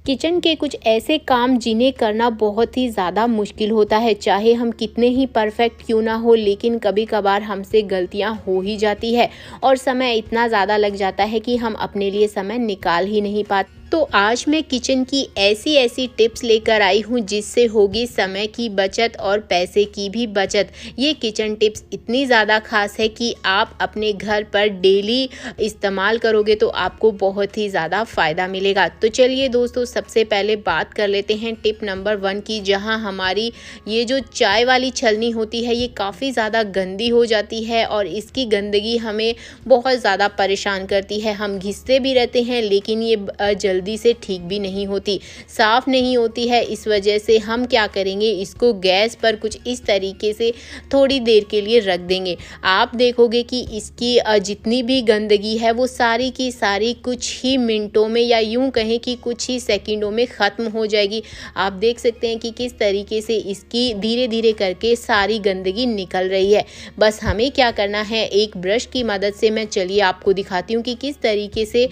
Kitchen के कुछ ऐसे काम जिन्हें करना बहुत ही ज़्यादा मुश्किल होता है, चाहे हम कितने ही परफेक्ट क्यों ना हो, लेकिन कभी कभार हमसे गलतियां हो ही जाती है और समय इतना ज़्यादा लग जाता है कि हम अपने लिए समय निकाल ही नहीं पाते। तो आज मैं किचन की ऐसी ऐसी टिप्स लेकर आई हूँ जिससे होगी समय की बचत और पैसे की भी बचत। ये किचन टिप्स इतनी ज़्यादा खास है कि आप अपने घर पर डेली इस्तेमाल करोगे तो आपको बहुत ही ज़्यादा फ़ायदा मिलेगा। तो चलिए दोस्तों, सबसे पहले बात कर लेते हैं टिप नंबर 1 की, जहाँ हमारी ये जो चाय वाली छलनी होती है ये काफ़ी ज़्यादा गंदी हो जाती है और इसकी गंदगी हमें बहुत ज़्यादा परेशान करती है। हम घिसते भी रहते हैं लेकिन ये जल्दी से ठीक भी नहीं होती, साफ़ नहीं होती है। इस वजह से हम क्या करेंगे, इसको गैस पर कुछ इस तरीके से थोड़ी देर के लिए रख देंगे। आप देखोगे कि इसकी जितनी भी गंदगी है वो सारी की सारी कुछ ही मिनटों में या यूं कहें कि कुछ ही सेकंडों में ख़त्म हो जाएगी। आप देख सकते हैं कि किस तरीके से इसकी धीरे धीरे करके सारी गंदगी निकल रही है। बस हमें क्या करना है, एक ब्रश की मदद से मैं चलिए आपको दिखाती हूँ कि किस तरीके से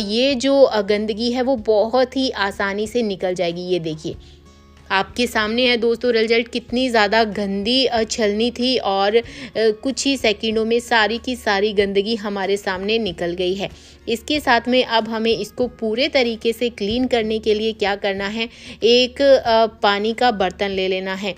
ये जो गंदगी है वो बहुत ही आसानी से निकल जाएगी। ये देखिए आपके सामने है दोस्तों रिजल्ट, कितनी ज़्यादा गंदी छलनी थी और कुछ ही सेकंडों में सारी की सारी गंदगी हमारे सामने निकल गई है। इसके साथ में अब हमें इसको पूरे तरीके से क्लीन करने के लिए क्या करना है, एक पानी का बर्तन ले लेना है।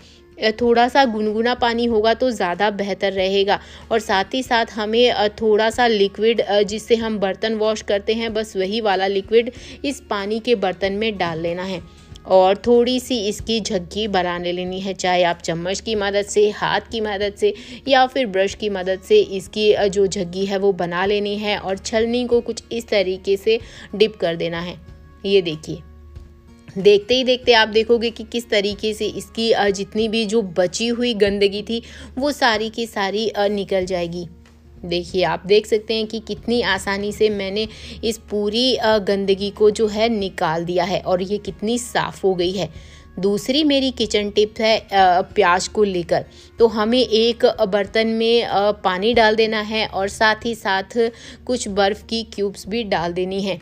थोड़ा सा गुनगुना पानी होगा तो ज़्यादा बेहतर रहेगा और साथ ही साथ हमें थोड़ा सा लिक्विड जिससे हम बर्तन वॉश करते हैं, बस वही वाला लिक्विड इस पानी के बर्तन में डाल लेना है और थोड़ी सी इसकी झग्गी बना लेनी है। चाहे आप चम्मच की मदद से, हाथ की मदद से या फिर ब्रश की मदद से इसकी जो झग्गी है वो बना लेनी है और छलनी को कुछ इस तरीके से डिप कर देना है। ये देखिए, देखते ही देखते आप देखोगे कि किस तरीके से इसकी जितनी भी जो बची हुई गंदगी थी वो सारी की सारी निकल जाएगी। देखिए, आप देख सकते हैं कि कितनी आसानी से मैंने इस पूरी गंदगी को जो है निकाल दिया है और ये कितनी साफ़ हो गई है। दूसरी मेरी किचन टिप है प्याज को लेकर। तो हमें एक बर्तन में पानी डाल देना है और साथ ही साथ कुछ बर्फ़ की क्यूब्स भी डाल देनी है।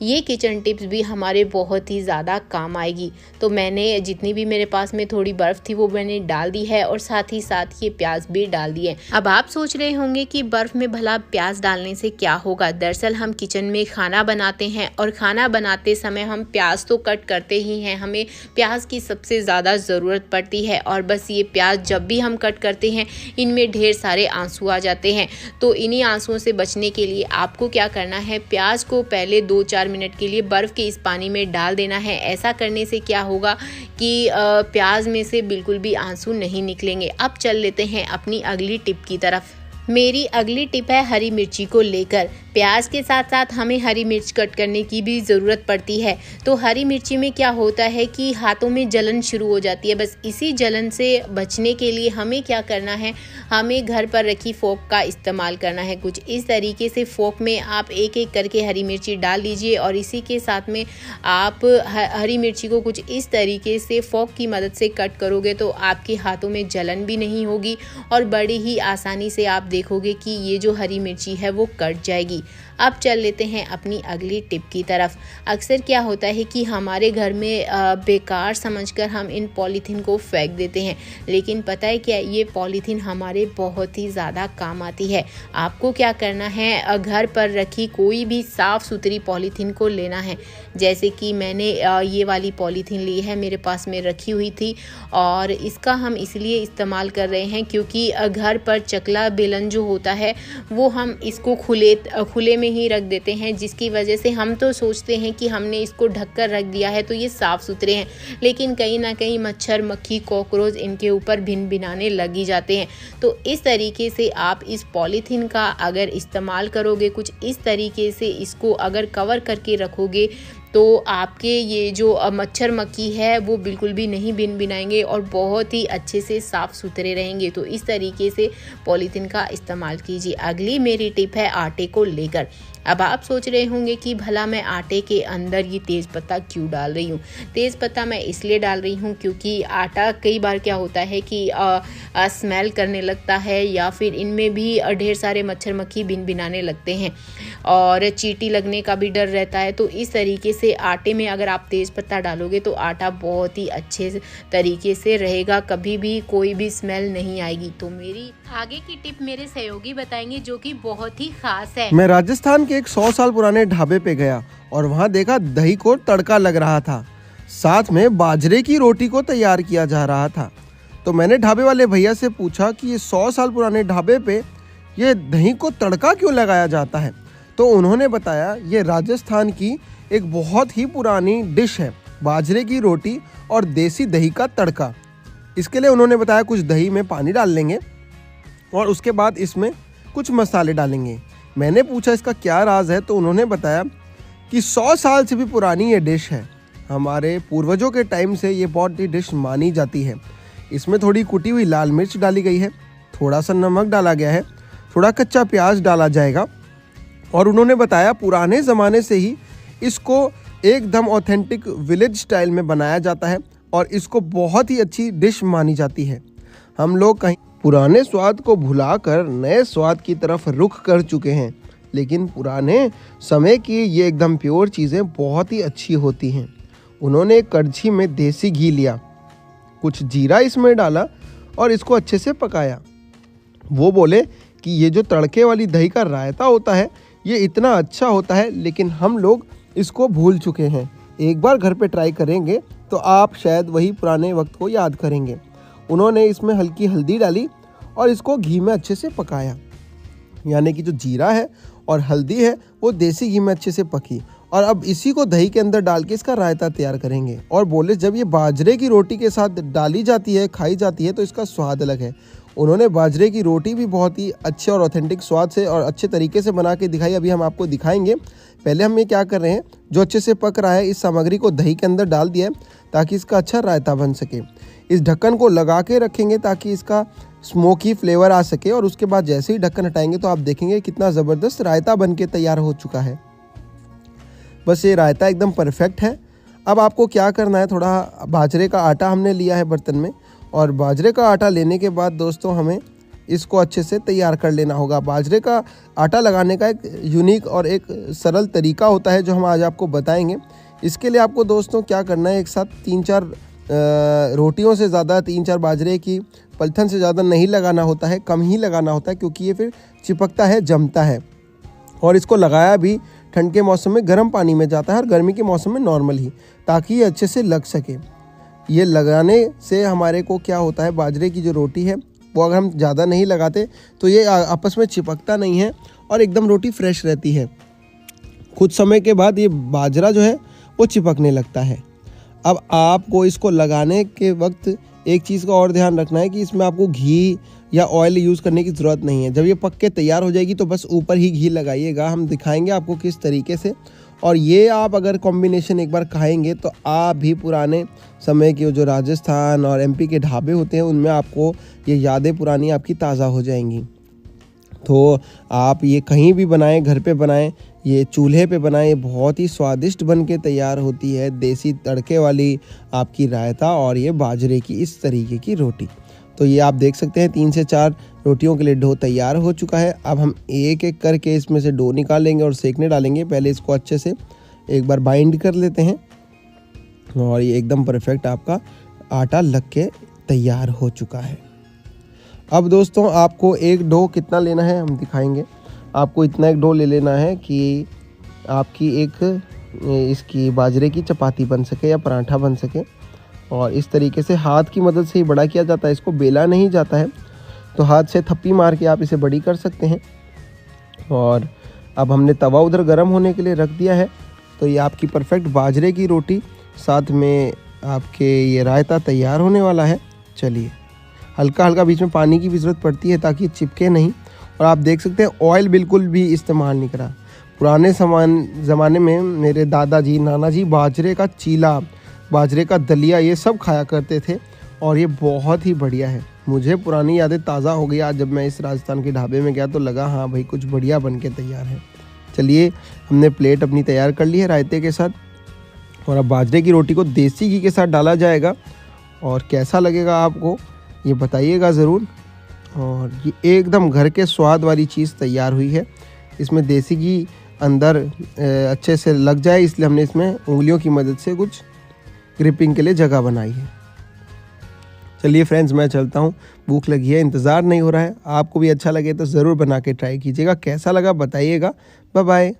ये किचन टिप्स भी हमारे बहुत ही ज़्यादा काम आएगी। तो मैंने जितनी भी मेरे पास में थोड़ी बर्फ़ थी वो मैंने डाल दी है और साथ ही साथ ये प्याज भी डाल दिए। अब आप सोच रहे होंगे कि बर्फ़ में भला प्याज डालने से क्या होगा। दरअसल हम किचन में खाना बनाते हैं और खाना बनाते समय हम प्याज तो कट करते ही हैं, हमें प्याज की सबसे ज़्यादा ज़रूरत पड़ती है और बस ये प्याज जब भी हम कट करते हैं इनमें ढेर सारे आंसू आ जाते हैं। तो इन्हीं आंसुओं से बचने के लिए आपको क्या करना है, प्याज को पहले 2-4 मिनट के लिए बर्फ़ के इस पानी में डाल देना है। ऐसा करने से क्या होगा कि प्याज में से बिल्कुल भी आंसू नहीं निकलेंगे। अब चल लेते हैं अपनी अगली टिप की तरफ। मेरी अगली टिप है हरी मिर्ची को लेकर। प्याज के साथ साथ हमें हरी मिर्च कट करने की भी ज़रूरत पड़ती है। तो हरी मिर्ची में क्या होता है कि हाथों में जलन शुरू हो जाती है। बस इसी जलन से बचने के लिए हमें क्या करना है, हमें घर पर रखी फोक का इस्तेमाल करना है। कुछ इस तरीके से फोक में आप एक एक करके हरी मिर्ची डाल लीजिए और इसी के साथ में आप हरी मिर्ची को कुछ इस तरीके से फोक की मदद से कट करोगे तो आपके हाथों में जलन भी नहीं होगी और बड़ी ही आसानी से आप देखोगे कि ये जो हरी मिर्ची है वो कट जाएगी। अब चल लेते हैं अपनी अगली टिप की तरफ। अक्सर क्या होता है कि हमारे घर में बेकार समझकर हम इन पॉलीथीन को फेंक देते हैं, लेकिन पता है क्या, ये पॉलीथीन हमारे बहुत ही ज़्यादा काम आती है। आपको क्या करना है, घर पर रखी कोई भी साफ़ सुथरी पॉलीथीन को लेना है। जैसे कि मैंने ये वाली पॉलीथीन ली है, मेरे पास में रखी हुई थी और इसका हम इसलिए इस्तेमाल कर रहे हैं क्योंकि घर पर चकला बेलन जो होता है वो हम इसको खुले में ही रख देते हैं, जिसकी वजह से हम तो सोचते हैं कि हमने इसको ढककर रख दिया है तो ये साफ़ सुथरे हैं, लेकिन कहीं ना कहीं मच्छर, मक्खी, कॉकरोच इनके ऊपर भिन भिनाने लग जाते हैं। तो इस तरीके से आप इस पॉलीथीन का अगर इस्तेमाल करोगे, कुछ इस तरीके से इसको अगर कवर करके रखोगे तो आपके ये जो मच्छर मक्खी है वो बिल्कुल भी नहीं भिन भिनाएंगे और बहुत ही अच्छे से साफ़ सुथरे रहेंगे। तो इस तरीके से पॉलीथीन का इस्तेमाल कीजिए। अगली मेरी टिप है आटे को लेकर। अब आप सोच रहे होंगे कि भला मैं आटे के अंदर ये तेज़पत्ता क्यों डाल रही हूँ। तेज़पत्ता मैं इसलिए डाल रही हूँ क्योंकि आटा कई बार क्या होता है कि स्मेल करने लगता है या फिर इनमें भी ढेर सारे मच्छर मक्खी भिनभिनाने लगते हैं और चींटी लगने का भी डर रहता है। तो इस तरीके से आटे में अगर आप तेज़पत्ता डालोगे तो आटा बहुत ही अच्छे तरीके से रहेगा, कभी भी कोई भी स्मेल नहीं आएगी। तो मेरी आगे की टिप मेरे सहयोगी बताएंगे जो कि बहुत ही खास है। मैं राजस्थान के एक 100 साल पुराने ढाबे पे गया और वहाँ देखा दही को तड़का लग रहा था, साथ में बाजरे की रोटी को तैयार किया जा रहा था। तो मैंने ढाबे वाले भैया से पूछा कि ये 100 साल पुराने ढाबे पे ये दही को तड़का क्यों लगाया जाता है। तो उन्होंने बताया ये राजस्थान की एक बहुत ही पुरानी डिश है, बाजरे की रोटी और देसी दही का तड़का। इसके लिए उन्होंने बताया कुछ दही में पानी डाल लेंगे और उसके बाद इसमें कुछ मसाले डालेंगे। मैंने पूछा इसका क्या राज है, तो उन्होंने बताया कि 100 साल से भी पुरानी ये डिश है, हमारे पूर्वजों के टाइम से ये बहुत ही डिश मानी जाती है। इसमें थोड़ी कुटी हुई लाल मिर्च डाली गई है, थोड़ा सा नमक डाला गया है, थोड़ा कच्चा प्याज डाला जाएगा और उन्होंने बताया पुराने ज़माने से ही इसको एकदम ऑथेंटिक विलेज स्टाइल में बनाया जाता है और इसको बहुत ही अच्छी डिश मानी जाती है। हम लोग कहीं पुराने स्वाद को भुलाकर नए स्वाद की तरफ रुख कर चुके हैं, लेकिन पुराने समय की ये एकदम प्योर चीज़ें बहुत ही अच्छी होती हैं। उन्होंने एक कड़छी में देसी घी लिया, कुछ जीरा इसमें डाला और इसको अच्छे से पकाया। वो बोले कि ये जो तड़के वाली दही का रायता होता है ये इतना अच्छा होता है, लेकिन हम लोग इसको भूल चुके हैं। एक बार घर पे ट्राई करेंगे तो आप शायद वही पुराने वक्त को याद करेंगे। उन्होंने इसमें हल्की हल्दी डाली और इसको घी में अच्छे से पकाया, यानी कि जो जीरा है और हल्दी है वो देसी घी में अच्छे से पकी और अब इसी को दही के अंदर डाल के इसका रायता तैयार करेंगे। और बोले जब ये बाजरे की रोटी के साथ डाली जाती है, खाई जाती है, तो इसका स्वाद अलग है। उन्होंने बाजरे की रोटी भी बहुत ही अच्छे और ऑथेंटिक स्वाद से और अच्छे तरीके से बना के दिखाई। अभी हम आपको दिखाएंगे। पहले हम ये क्या कर रहे हैं, जो अच्छे से पक रहा है इस सामग्री को दही के अंदर डाल दिया है ताकि इसका अच्छा रायता बन सके। इस ढक्कन को लगा के रखेंगे ताकि इसका स्मोकी फ्लेवर आ सके और उसके बाद जैसे ही ढक्कन हटाएंगे तो आप देखेंगे कितना ज़बरदस्त रायता बन के तैयार हो चुका है। बस ये रायता एकदम परफेक्ट है। अब आपको क्या करना है, थोड़ा बाजरे का आटा हमने लिया है बर्तन में और बाजरे का आटा लेने के बाद दोस्तों हमें इसको अच्छे से तैयार कर लेना होगा। बाजरे का आटा लगाने का एक यूनिक और एक सरल तरीका होता है जो हम आज आपको बताएंगे। इसके लिए आपको दोस्तों क्या करना है, एक साथ 3-4 रोटियों से ज़्यादा, 3-4 बाजरे की पलथन से ज़्यादा नहीं लगाना होता है, कम ही लगाना होता है क्योंकि ये फिर चिपकता है, जमता है। और इसको लगाया भी ठंड के मौसम में गर्म पानी में जाता है और गर्मी के मौसम में नॉर्मल ही, ताकि ये अच्छे से लग सके। ये लगाने से हमारे को क्या होता है, बाजरे की जो रोटी है वो अगर हम ज़्यादा नहीं लगाते तो ये आपस में चिपकता नहीं है और एकदम रोटी फ्रेश रहती है। कुछ समय के बाद ये बाजरा जो है वो चिपकने लगता है। अब आपको इसको लगाने के वक्त एक चीज़ का और ध्यान रखना है कि इसमें आपको घी या ऑयल यूज़ करने की ज़रूरत नहीं है। जब ये पक के तैयार हो जाएगी तो बस ऊपर ही घी लगाइएगा। हम दिखाएंगे आपको किस तरीके से। और ये आप अगर कॉम्बिनेशन एक बार खाएंगे तो आप भी पुराने समय के जो राजस्थान और एमपी के ढाबे होते हैं उनमें आपको ये यादें पुरानी आपकी ताज़ा हो जाएंगी। तो आप ये कहीं भी बनाएं, घर पे बनाएं, ये चूल्हे पे बनाएं, बहुत ही स्वादिष्ट बन के तैयार होती है देसी तड़के वाली आपकी रायता और ये बाजरे की इस तरीके की रोटी। तो ये आप देख सकते हैं 3 से 4 रोटियों के लिए डो तैयार हो चुका है। अब हम एक एक करके इसमें से डो निकाल लेंगे और सेकने डालेंगे। पहले इसको अच्छे से एक बार बाइंड कर लेते हैं और ये एकदम परफेक्ट आपका आटा लग के तैयार हो चुका है। अब दोस्तों आपको एक डो कितना लेना है हम दिखाएंगे। आपको इतना एक डो ले लेना है कि आपकी एक इसकी बाजरे की चपाती बन सके या पराठा बन सके। और इस तरीके से हाथ की मदद से ही बड़ा किया जाता है, इसको बेला नहीं जाता है। तो हाथ से थप्पी मार के आप इसे बड़ी कर सकते हैं। और अब हमने तवा उधर गर्म होने के लिए रख दिया है। तो ये आपकी परफेक्ट बाजरे की रोटी साथ में आपके ये रायता तैयार होने वाला है। चलिए, हल्का हल्का बीच में पानी की भी ज़रूरत पड़ती है ताकि चिपके नहीं। और आप देख सकते हैं ऑयल बिल्कुल भी इस्तेमाल नहीं करा। पुराने ज़माने में मेरे दादाजी नाना जी बाजरे का चीला, बाजरे का दलिया ये सब खाया करते थे और ये बहुत ही बढ़िया है। मुझे पुरानी यादें ताज़ा हो गई आज जब मैं इस राजस्थान के ढाबे में गया तो लगा हाँ भाई कुछ बढ़िया बन के तैयार है। चलिए, हमने प्लेट अपनी तैयार कर ली है रायते के साथ, और अब बाजरे की रोटी को देसी घी के साथ डाला जाएगा। और कैसा लगेगा आपको ये बताइएगा ज़रूर। और ये एकदम घर के स्वाद वाली चीज़ तैयार हुई है। इसमें देसी घी अंदर अच्छे से लग जाए, इसलिए हमने इसमें उंगलियों की मदद से कुछ ग्रिपिंग के लिए जगह बनाई है। चलिए फ्रेंड्स, मैं चलता हूँ, भूख लगी है, इंतज़ार नहीं हो रहा है। आपको भी अच्छा लगे तो ज़रूर बना के ट्राई कीजिएगा। कैसा लगा बताइएगा। Bye bye.